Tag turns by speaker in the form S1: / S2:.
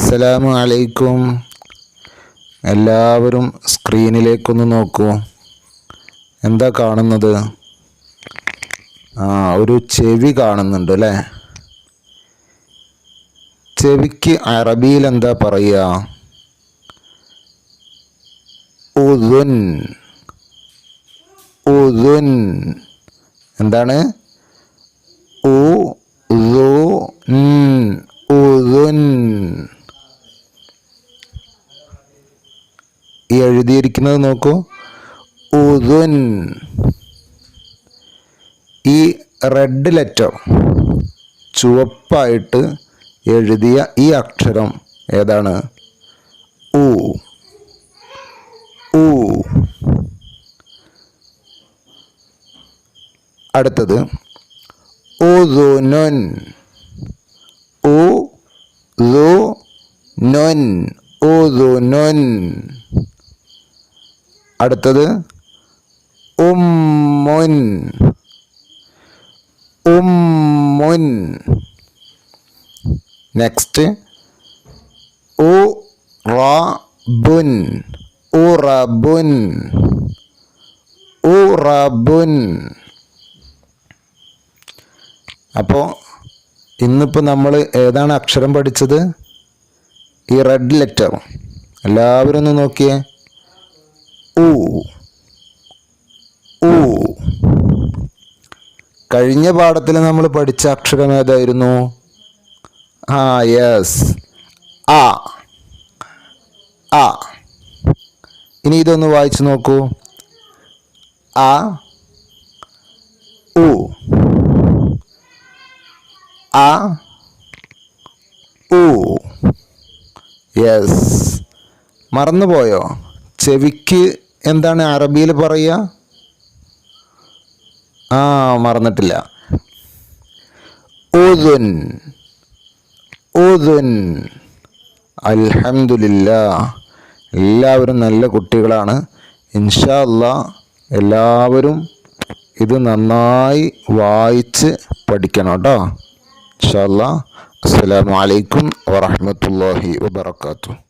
S1: അസ്സലാമു അലൈക്കും. എല്ലാവരും സ്ക്രീനിലേക്കൊന്ന് നോക്കൂ. എന്താ കാണുന്നത്? ഒരു ചെവി കാണുന്നുണ്ട് അല്ലേ? ചെവിക്ക് അറബിയിൽ എന്താ പറയുക? ഉദുൻ. ഉദുൻ എന്താണ്? ഉദുൻ. ഈ എഴുതിയിരിക്കുന്നത് നോക്കൂ, ഉദുൻ. ഈ റെഡ് ലെറ്റർ ചുവപ്പായിട്ട് എഴുതിയ ഈ അക്ഷരം ഏതാണ്? ഉ. ഉ. അടുത്തത് ഉദുനുൻ. ഉദുനുൻ. ഉദുനുൻ. അടുത്തത് ഉമ്മുൻ. ഉമ്മുൻ. നെക്സ്റ്റ് ഉറബുൻ. ഉറബുൻ. ഉറബുൻ. അപ്പോൾ ഇന്നിപ്പോൾ നമ്മൾ ഏതാണ് അക്ഷരം പഠിച്ചത്? ഈ റെഡ് ലെറ്റർ. എല്ലാവരും ഒന്ന് നോക്കിയേ. ഉ. ഉ. കഴിഞ്ഞ പാഠത്തിൽ നമ്മൾ പഠിച്ച അക്ഷരം ഏതായിരുന്നു? യെസ്, ആ. ആ. ഇനി ഇതൊന്ന് വായിച്ചു നോക്കൂ. ആ. ഉ. ആ. ഉ. യെസ്. മറന്നുപോയോ? ചെവിക്ക് എന്താണ് അറബിയിൽ പറയുക? മറന്നിട്ടില്ല. ഉദുൻ. ഉദുൻ. അൽഹംദുലില്ലാഹ്. എല്ലാവരും നല്ല കുട്ടികളാണ്. ഇൻഷാ അല്ലാഹ് എല്ലാവരും ഇത് നന്നായി വായിച്ച് പഠിക്കണം കേട്ടോ. ഇൻഷാ അല്ലാഹ്. അസ്സലാമു അലൈക്കും വറഹ്മത്തുള്ളാഹി വബറകാതുഹു.